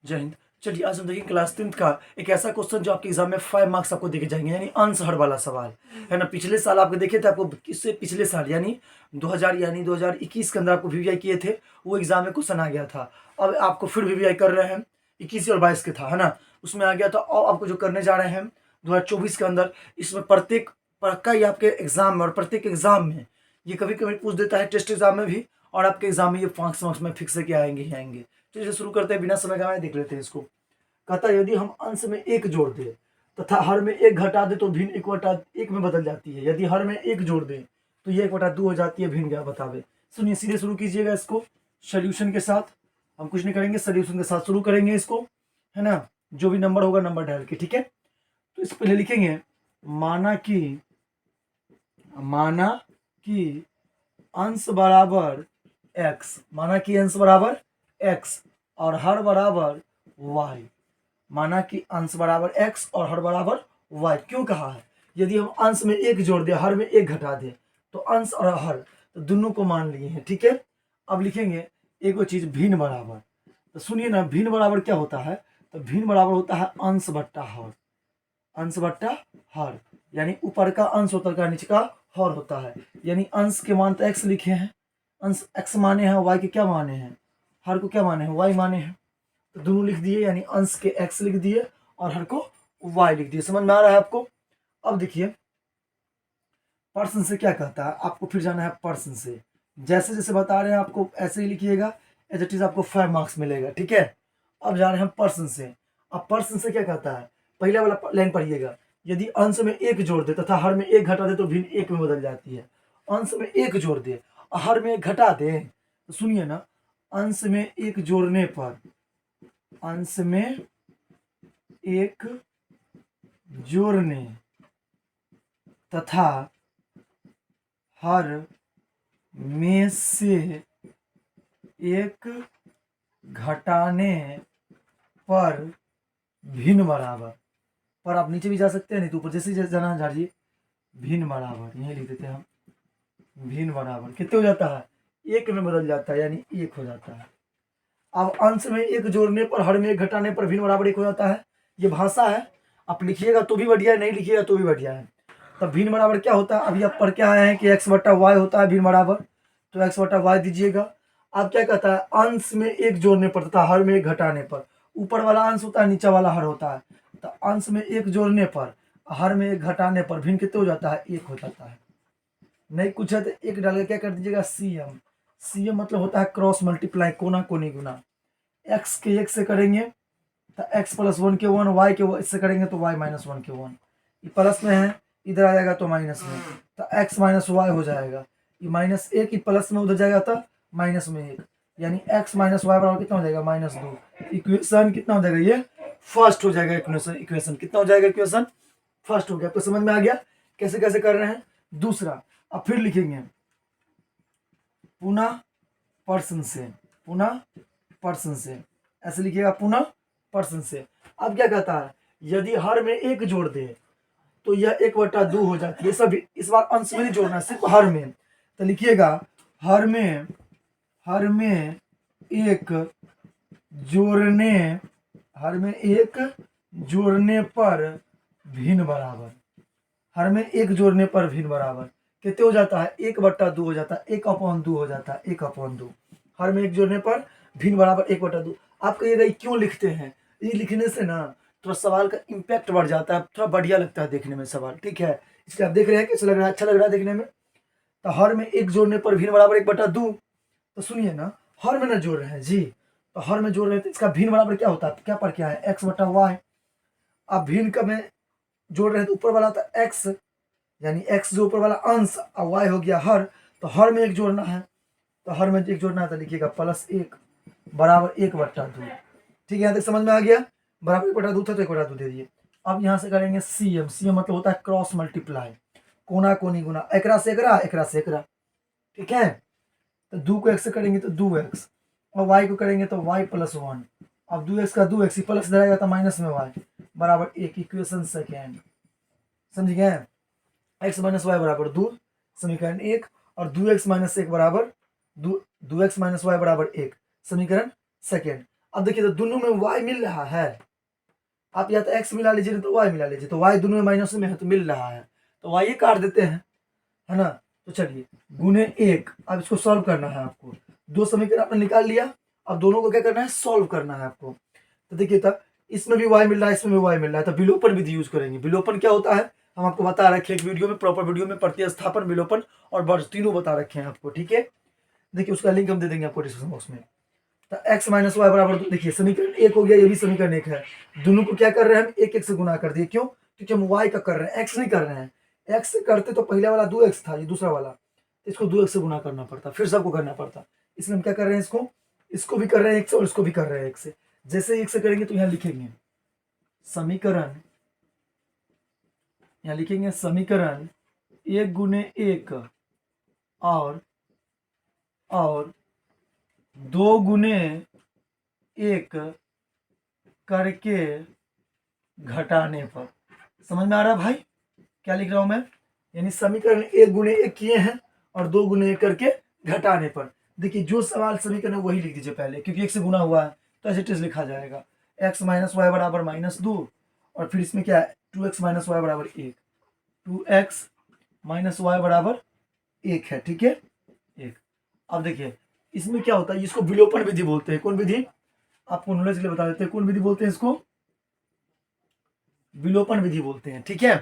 जय हिंद। चलिए आज हम देखेंगे क्लास 10th का एक ऐसा क्वेश्चन जो आपके एग्जाम में 5 मार्क्स आपको देखे जाएंगे, यानी आंसर वाला सवाल है ना। पिछले साल आपको देखे थे, आपको इससे पिछले साल यानी 2021 के अंदर आपको वीवीआई किए थे, वो एग्जाम में क्वेश्चन आ गया था। अब आपको फिर वीवीआई कर रहे हैं, 21 और 22 के था, है ना, उसमें आ गया था। और आपको जो करने जा रहे हैं 2024 के अंदर, इसमें प्रत्येक पक्का ही आपके एग्जाम में और प्रत्येक एग्जाम में ये कभी कभी पूछ देता है, टेस्ट एग्जाम में भी, और आपके एग्जाम में ये 5 मार्क्स में फिक्स है कि आएंगे ही आएंगे। तो इसे शुरू करते हैं बिना समय गंवाए, देख लेते हैं इसको। कहता है यदि हम अंश में एक जोड़ दें तथा हर में एक घटा दे तो भिन्न 1/1 में बदल जाती है। यदि हर में एक जोड़ दे तो ये 1/2 हो जाती है, भिन्न क्या बतावे। सुनिए, सीधे शुरू कीजिएगा इसको सोल्यूशन के साथ। हम कुछ नहीं करेंगे, सोल्यूशन के साथ शुरू करेंगे इसको, है ना। जो भी नंबर होगा नंबर डाल के, ठीक है। तो इस पहले लिखेंगे माना कि अंश बराबर x, माना कि अंश बराबर x और हर बराबर y। माना कि अंश बराबर x और हर बराबर y। क्यों कहा है? यदि हम अंश में एक जोड़ दे, हर में एक घटा दे, तो अंश और हर तो दोनों को मान लिए हैं, ठीक है। अब लिखेंगे एक और चीज, भिन्न बराबर। तो सुनिए ना, भिन्न बराबर क्या होता है? तो भिन्न बराबर होता है अंश बट्टा हर। अंश बट्टा हर यानी ऊपर का अंश होता है, नीचे का हर होता है। यानी अंश के मान तो x लिखे हैं, अंश x माने हैं, y के क्या माने हैं, हर को क्या माने हैं, y माने हैं। तो दोनों लिख दिए, यानी अंश के x लिख दिए और हर को y लिख दिए। समझ में आ रहा है आपको? अब देखिए पर्सन से क्या कहता है, आपको फिर जाना है पर्सन से। जैसे जैसे बता रहे हैं आपको ऐसे ही लिखिएगा, एज इट इज आपको 5 मार्क्स मिलेगा, ठीक है। अब जा रहे हैं पर्सन से। अब पर्सन से क्या कहता है, पहला वाला लाइन पढ़िएगा। यदि अंश में एक जोड़ दे तथा हर में एक घटा दे तो भिन्न एक में बदल जाती है। अंश में एक जोड़ दे और हर में एक घटा दे, तो सुनिए ना, अंश में एक जोड़ने पर, अंश में एक जोड़ने तथा हर में से एक घटाने पर भिन्न बराबर। पर आप नीचे भी जा सकते हैं, नहीं तो ऊपर जैसे जाना जाइए। भिन्न बराबर यही लिख देते हैं हम, भिन्न बराबर कितने हो जाता है, एक में बदल जाता है, यानी एक हो जाता है। अब अंश में एक जोड़ने पर हर में एक घटाने पर भिन्न बराबर एक हो जाता है। ये भाषा है, आप लिखिएगा तो भी बढ़िया है, नहीं लिखिएगा तो भी बढ़िया है। तब भिन्न बराबर क्या होता है, अभी आप पढ़ के आए हैं कि x बट्टा वाई होता है भिन्न बराबर, तो x बट्टा वाई दीजिएगा। अब क्या कहता है, अंश में एक जोड़ने पर तथा हर में एक घटाने पर। ऊपर वाला अंश होता है, नीचे वाला हर होता है। तो अंश में एक जोड़ने पर हर में एक घटाने पर भिन्न कितने हो जाता है, एक हो जाता है। नहीं कुछ है तो एक डाल के क्या कर दीजिएगा, CM। CM मतलब होता है क्रॉस मल्टीप्लाई, कोना कोनी गुना। x के एक से करेंगे तो x प्लस 1 के 1, y के इससे करेंगे तो y माइनस 1 के 1। ये प्लस में है, इधर आ जाएगा तो माइनस में, तो x माइनस वाई हो जाएगा। ये माइनस एक, प्लस में उधर जाएगा तो माइनस में एक, यानी x माइनस वाई बराबर कितना हो जाएगा, -2। इक्वेशन कितना हो जाएगा, ये फर्स्ट हो जाएगा। इक्वेशन कितना हो जाएगा, इक्वेशन फर्स्ट हो गया। आपको समझ में आ गया कैसे कैसे कर रहे हैं। दूसरा, अब फिर लिखेंगे पुनः पर्सन से, पुनः पर्सन से, ऐसे लिखिएगा पुनः पर्सन से। अब क्या कहता है, यदि हर में एक जोड़ दे तो यह 1/2 हो जाती है। सभी इस बार अंश में नहीं जोड़ना, सिर्फ हर में। तो लिखिएगा हर में एक जोड़ने, हर में एक जोड़ने पर भिन्न बराबर, हर में एक जोड़ने पर भिन्न बराबर कितने हो जाता है, 1/2 हो जाता है, 1/2 हो जाता है, 1/2। हर में एक जोड़ने पर भिन्न बराबर 1/2। आप कहिएगा क्यों लिखते हैं, ये लिखने से ना थोड़ा सवाल का इम्पैक्ट बढ़ जाता है, थोड़ा बढ़िया लगता है देखने में सवाल, ठीक है। इसलिए आप देख रहे हैं कैसे लग रहा है, अच्छा लग रहा है देखने में। तो हर में एक जोड़ने पर भिन्न बराबर 1/2। तो सुनिए ना, हर में ना जोड़ रहे हैं जी, तो हर में जोड़ रहे हैं तो इसका भिन्न बराबर क्या होता है, क्या पर क्या है, x/y। अब भिन्न का में जोड़ रहे हैं तो ऊपर वाला था x, यानी x जो ऊपर वाला अंश और y हो गया हर। तो हर में एक जोड़ना है, तो हर में एक जोड़ना है तो लिखिएगा +1 बराबर 1/2। ठीक है, यहाँ तक समझ में आ गया। बराबर 1/2 था तो 1/2 दे दिए। अब यहाँ से करेंगे CM। CM मतलब होता है क्रॉस मल्टीप्लाई, कोना कोनी गुना, एकरा से एकरा, एकरा से एकरा, ठीक है। तो 2 को x से करेंगे तो 2x, और y को करेंगे तो y + 1। अब 2x का 2x प्लस रहेगा तो माइनस में y बराबर 1। इक्वेशन सेकेंड, समझ गए। x माइनस वाई बराबर 2, समीकरण 1। और 2x - 1 बराबर 2x - y बराबर 1, समीकरण सेकेंड। अब देखिए तो दोनों में y मिल रहा है, आप या तो x मिला लीजिए तो y मिला लीजिए, तो y दोनों में माइनस में है तो मिल रहा है, तो y ये काट देते हैं, है ना। तो चलिए गुने 1, अब इसको सॉल्व करना है आपको। दो समीकरण आपने निकाल लिया, अब दोनों को क्या करना है, सॉल्व करना है आपको। तो देखिए तब इसमें भी y मिल रहा है, इसमें भी y मिल रहा है, तो विलोपन विधि यूज करेंगे। विलोपन क्या होता है हम आपको बता रखे एक वीडियो में, प्रॉपर वीडियो में, प्रतिस्थापन, विलोपन और वर्ग तीनों बता रखे हैं आपको, ठीक है। देखिए उसका लिंक हम दे देंगे आपको डिस्क्रिप्शन बॉक्स में। तो x माइनस वाई बराबर, तो देखिए समीकरण 1 हो गया, ये भी समीकरण 1 है। दोनों को क्या कर रहे हैं हम, एक एक से गुना कर दिए, क्यों, क्योंकि हम y का कर रहे हैं, x नहीं कर रहे हैं। x से करते तो पहले वाला 2x था, ये दूसरा वाला, इसको 2x से गुना करना पड़ता, फिर सबको करना पड़ता। इसलिए हम क्या कर रहे हैं, इसको भी कर रहे हैं 1 से और इसको भी कर रहे हैं 1 से। जैसे 1 से करेंगे तो यहाँ लिखेंगे समीकरण, यहाँ लिखेंगे समीकरण 1 गुने 1 और 2 गुने 1 करके घटाने पर। समझ में आ रहा है भाई क्या लिख रहा हूं मैं, यानी समीकरण 1 गुने 1 किए हैं और 2 गुने 1 करके घटाने पर। देखिए जो सवाल समीकरण है वही लिख दीजिए पहले, क्योंकि 1 से गुना हुआ है तो ऐसे टेस्ट लिखा जाएगा, x माइनस वाई बराबर -2, और फिर इसमें क्या है 2x माइनस वाई बराबर 1, 2x माइनस वाई बराबर 1 है, ठीक है 1। अब देखिए इसमें क्या होता है, इसको विलोपन विधि बोलते हैं। कौन विधि, आपको नॉलेज के लिए बता देते हैं, कौन विधि बोलते हैं इसको, विलोपन विधि बोलते हैं, ठीक है।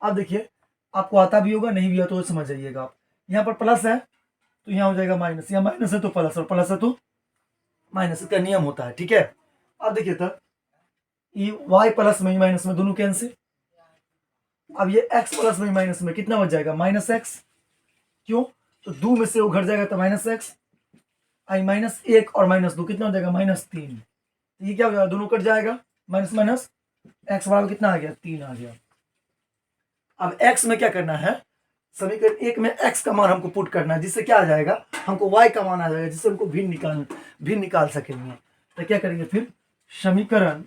अब देखिए आपको आता भी होगा, नहीं भी आता तो समझ जाइएगा आप। यहाँ पर प्लस है तो यहाँ हो जाएगा माइनस, यहाँ माइनस है तो प्लस, और प्लस है तो माइनस, इसका नियम होता है, ठीक है। अब देखिए तो ये y प्लस में माइनस में दोनों कैंसिल, अब ये x प्लस में माइनस में कितना बच जाएगा, -x, क्यों, तो 2 में से वो घट जाएगा तो -x, आई -1 और -2 कितना हो जाएगा, -3। ये क्या हो जाएगा, दोनों कट जाएगा, माइनस माइनस x बराबर कितना आ गया, 3 आ गया। अब x में क्या करना है, समीकरण 1 में x का मान हमको पुट करना है, जिससे क्या आ जाएगा, हमको y का मान आ जाएगा, जिससे हमको भिन्न निकाल सकेंगे। तो क्या करेंगे फिर, समीकरण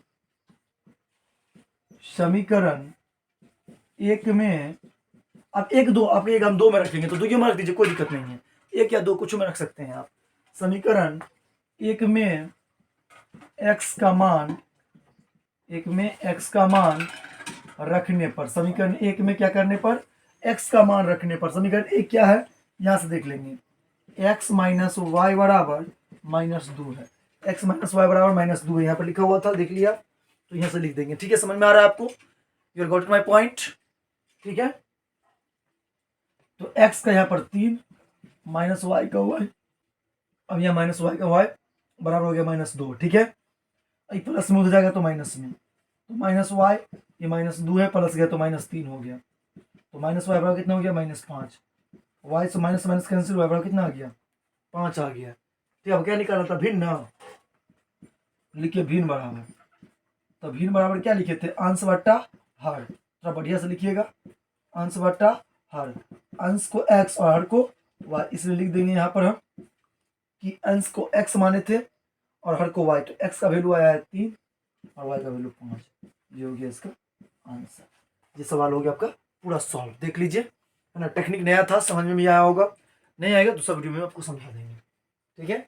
1 में, अब 1 2, अब 1 हम 2 में रखेंगे तो 2 में रख दीजिए, कोई दिक्कत नहीं है, 1 या 2 कुछ में रख सकते हैं आप। समीकरण 1 में x का मान, 1 में x का मान रखने पर, समीकरण 1 में क्या करने पर, x का मान रखने पर, समीकरण 1 क्या है यहां से देख लेंगे, x माइनस वाई बराबर -2 है, x माइनस वाई बराबर -2 है, यहाँ पर लिखा हुआ था, देख लिया, तो यहाँ से लिख देंगे, ठीक है। समझ में आ रहा है आपको, यू गॉट माई पॉइंट, ठीक है। तो x का यहाँ पर 3 माइनस वाई का y, अब यहाँ माइनस वाई का y बराबर हो गया -2, ठीक है। प्लस में हो जाएगा तो माइनस में, तो माइनस वाई, ये -2 है, प्लस गया तो -3 हो गया, तो माइनस वाई बराबर कितना हो गया, -5, वाई से माइनस माइनस कैंसिल, वाई बराबर कितना आ गया, 5 आ गया। तो अब क्या निकाला था, भिन्न, लिखिए भिन्न बराबर, तो भिन्न बराबर क्या लिखे थे, अंश बट्टा हर, थोड़ा बढ़िया से लिखिएगा, अंश बट्टा हर, अंश को x और हर को y, इसलिए लिख देंगे यहाँ पर हम कि अंश को x माने थे और हर को y, तो x का वैल्यू आया है 3 और y का वैल्यू 5, ये हो गया इसका आंसर। ये सवाल हो गया आपका पूरा सॉल्व, देख लीजिए, है ना। टेक्निक नया था, समझ में भी आया होगा, नहीं आएगा दूसरा वीडियो में आपको समझा देंगे, ठीक है।